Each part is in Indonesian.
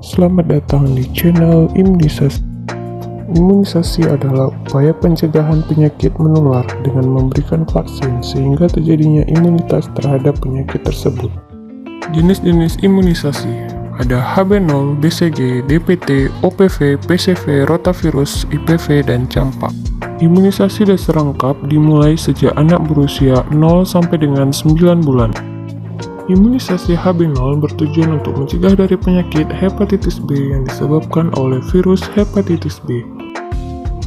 Selamat datang di channel Imunisasi. Imunisasi adalah upaya pencegahan penyakit menular dengan memberikan vaksin sehingga terjadinya imunitas terhadap penyakit tersebut. Jenis-jenis imunisasi ada HB0, BCG, DPT, OPV, PCV, rotavirus, IPV, dan campak. Imunisasi dasar lengkap dimulai sejak anak berusia 0 sampai dengan 9 bulan. Imunisasi HB0 bertujuan untuk mencegah dari penyakit hepatitis B yang disebabkan oleh virus hepatitis B,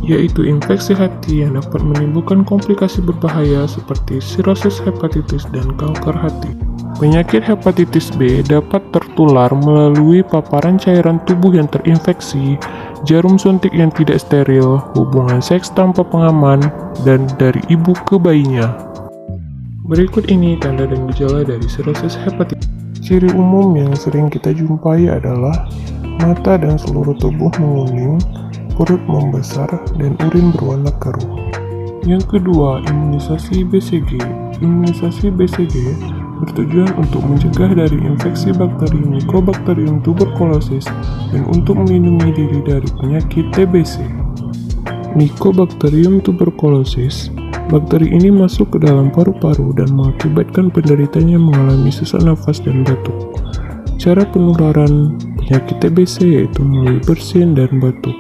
yaitu infeksi hati yang dapat menimbulkan komplikasi berbahaya seperti sirosis hepatitis dan kanker hati. Penyakit hepatitis B dapat tertular melalui paparan cairan tubuh yang terinfeksi, jarum suntik yang tidak steril, hubungan seks tanpa pengaman, dan dari ibu ke bayinya. Berikut ini tanda dan gejala dari sirosis hepatitis. Ciri umum yang sering kita jumpai adalah mata dan seluruh tubuh menguning, perut membesar, dan urin berwarna keruh. Yang kedua, imunisasi BCG. Imunisasi BCG bertujuan untuk mencegah dari infeksi bakteri Mycobacterium tuberculosis dan untuk melindungi diri dari penyakit TBC. Mycobacterium tuberculosis. Bakteri ini masuk ke dalam paru-paru dan mengakibatkan penderitanya mengalami sesak nafas dan batuk. Cara penularan penyakit TBC yaitu melalui bersin dan batuk.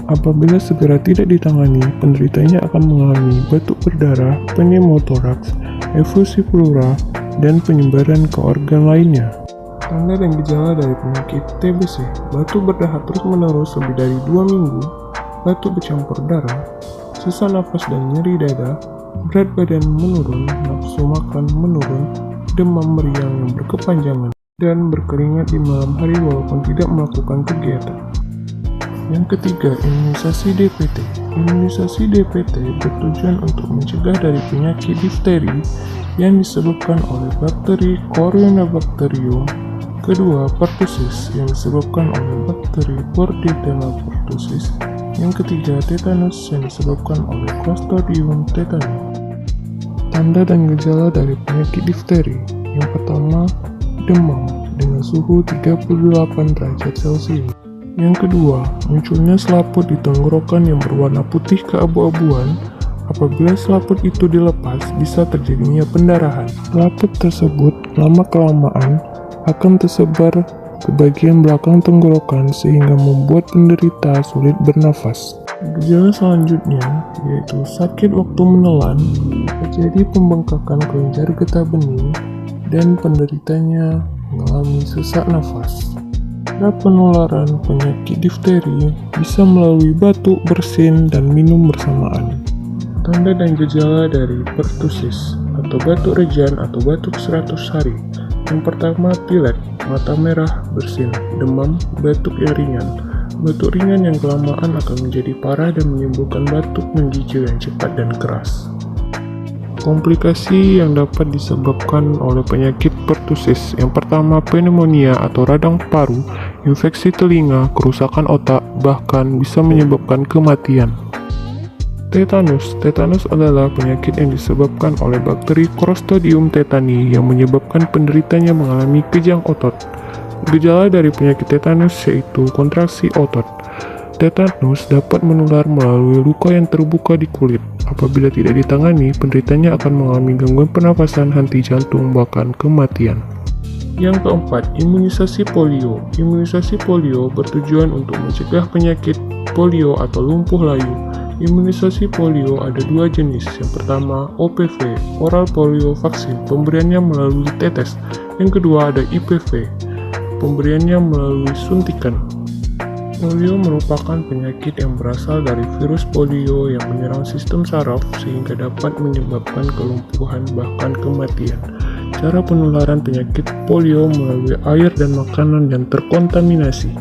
Apabila segera tidak ditangani, penderitanya akan mengalami batuk berdarah, pneumotoraks, efusi pleura, dan penyebaran ke organ lainnya. Tanda dan gejala dari penyakit TBC: batuk berdahak terus-menerus lebih dari 2 minggu, batuk bercampur darah, sesak nafas dan nyeri dada, berat badan menurun, nafsu makan menurun, demam meriang yang berkepanjangan, dan berkeringat di malam hari walaupun tidak melakukan kegiatan. Yang ketiga, imunisasi DPT. Imunisasi DPT bertujuan untuk mencegah dari penyakit difteri yang disebabkan oleh bakteri Corynebacterium. Kedua, pertussis yang disebabkan oleh bakteri Bordetella pertussis. Yang ketiga, tetanus yang disebabkan oleh Clostridium tetani. Tanda dan gejala dari penyakit difteri. Yang pertama, demam dengan suhu 38 derajat Celcius. Yang kedua, munculnya selaput di tenggorokan yang berwarna putih keabu-abuan. Apabila selaput itu dilepas, bisa terjadinya pendarahan. Selaput tersebut lama-kelamaan akan tersebar ke bagian belakang tenggorokan sehingga membuat penderita sulit bernafas. Gejala selanjutnya yaitu sakit waktu menelan, terjadi pembengkakan kelenjar getah bening, dan penderitanya mengalami sesak nafas. Cara penularan penyakit difteri bisa melalui batuk, bersin, dan minum bersamaan. Tanda dan gejala dari pertussis atau batuk rejan atau batuk 100 hari. Yang pertama, pilek, mata merah, bersin, demam, batuk yang ringan. Batuk ringan yang kelamaan akan menjadi parah dan menimbulkan batuk menggigil yang cepat dan keras. Komplikasi yang dapat disebabkan oleh penyakit pertussis. Yang pertama, pneumonia atau radang paru, infeksi telinga, kerusakan otak, bahkan bisa menyebabkan kematian. Tetanus. Tetanus adalah penyakit yang disebabkan oleh bakteri Clostridium tetani yang menyebabkan penderitanya mengalami kejang otot. Gejala dari penyakit tetanus yaitu kontraksi otot. Tetanus dapat menular melalui luka yang terbuka di kulit. Apabila tidak ditangani, penderitanya akan mengalami gangguan pernapasan, henti jantung, bahkan kematian. Yang keempat, imunisasi polio. Imunisasi polio bertujuan untuk mencegah penyakit polio atau lumpuh layu. Imunisasi polio ada 2 jenis. Yang pertama, OPV, oral polio vaksin, pemberiannya melalui tetes. Yang kedua ada IPV, pemberiannya melalui suntikan. Polio merupakan penyakit yang berasal dari virus polio yang menyerang sistem saraf sehingga dapat menyebabkan kelumpuhan bahkan kematian. Cara penularan penyakit polio melalui air dan makanan yang terkontaminasi.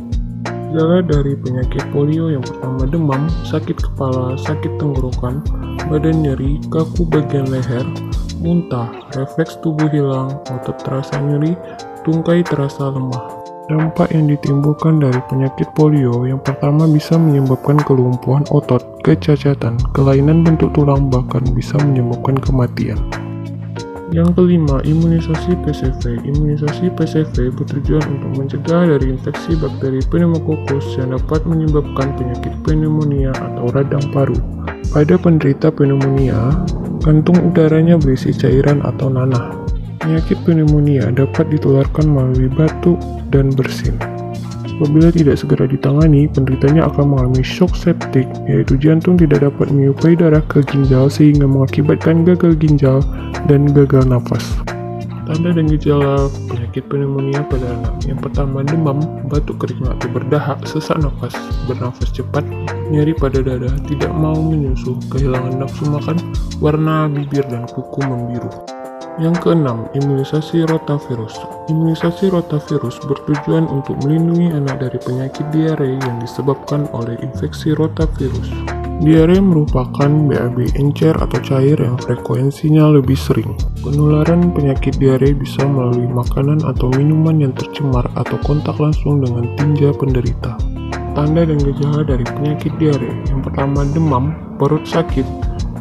Gejala dari penyakit polio yang pertama demam, sakit kepala, sakit tenggorokan, badan nyeri, kaku bagian leher, muntah, refleks tubuh hilang, otot terasa nyeri, tungkai terasa lemah. Dampak yang ditimbulkan dari penyakit polio yang pertama bisa menyebabkan kelumpuhan otot, kecacatan, kelainan bentuk tulang, bahkan bisa menyebabkan kematian. Yang kelima, imunisasi PCV. Imunisasi PCV bertujuan untuk mencegah dari infeksi bakteri pneumococcus yang dapat menyebabkan penyakit pneumonia atau radang paru. Pada penderita pneumonia, kantung udaranya berisi cairan atau nanah. Penyakit pneumonia dapat ditularkan melalui batuk dan bersin. Apabila tidak segera ditangani, penderitanya akan mengalami shock septic, yaitu jantung tidak dapat menyuplai darah ke ginjal sehingga mengakibatkan gagal ginjal dan gagal nafas. Tanda dan gejala penyakit pneumonia pada anak. Yang pertama, demam, batuk kering atau berdahak, sesak nafas, bernafas cepat, nyeri pada dada, tidak mau menyusu, kehilangan nafsu makan, warna bibir dan kuku membiru. Yang keenam, imunisasi rotavirus. Imunisasi rotavirus bertujuan untuk melindungi anak dari penyakit diare yang disebabkan oleh infeksi rotavirus. Diare merupakan BAB encer atau cair yang frekuensinya lebih sering. Penularan penyakit diare bisa melalui makanan atau minuman yang tercemar atau kontak langsung dengan tinja penderita. Tanda dan gejala dari penyakit diare. Yang pertama, demam, perut sakit,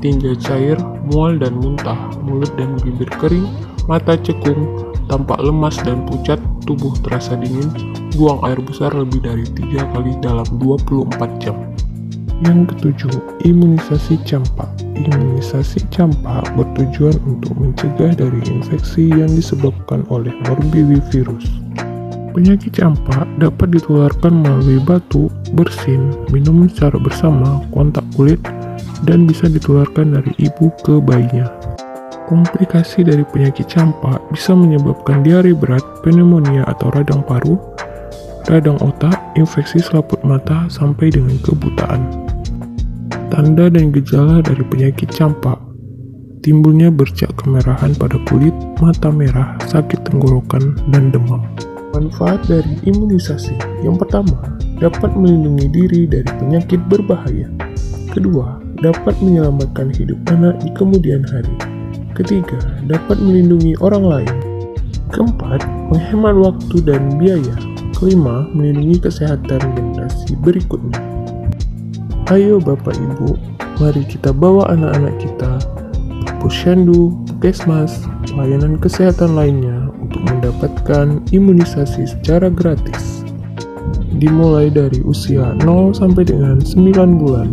tinja cair, mual dan muntah, mulut dan bibir kering, mata cekung, tampak lemas dan pucat, tubuh terasa dingin, buang air besar lebih dari 3 kali dalam 24 jam. Yang ketujuh, imunisasi campak. Imunisasi campak bertujuan untuk mencegah dari infeksi yang disebabkan oleh morbillivirus. Penyakit campak dapat ditularkan melalui batuk, bersin, minum secara bersama, kontak kulit, dan bisa ditularkan dari ibu ke bayinya. Komplikasi dari penyakit campak bisa menyebabkan diare berat, pneumonia atau radang paru, radang otak, infeksi selaput mata, sampai dengan kebutaan. Tanda dan gejala dari penyakit campak: timbulnya bercak kemerahan pada kulit, mata merah, sakit tenggorokan, dan demam. Manfaat dari imunisasi. Yang pertama, dapat melindungi diri dari penyakit berbahaya. Kedua, dapat menyelamatkan hidup anak di kemudian hari. Ketiga, dapat melindungi orang lain. Keempat, menghemat waktu dan biaya. Kelima, melindungi kesehatan generasi berikutnya. Ayo Bapak Ibu, mari kita bawa anak-anak kita ke Posyandu, Puskesmas, pelayanan kesehatan lainnya untuk mendapatkan imunisasi secara gratis. Dimulai dari usia 0 sampai dengan 9 bulan.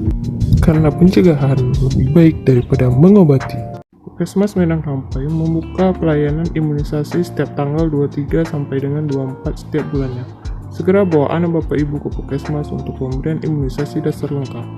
Karena pencegahan lebih baik daripada mengobati. Puskesmas Medan Rampai membuka pelayanan imunisasi setiap tanggal 23 sampai dengan 24 setiap bulannya. Segera bawa anak Bapak Ibu ke Puskesmas untuk pemberian imunisasi dasar lengkap.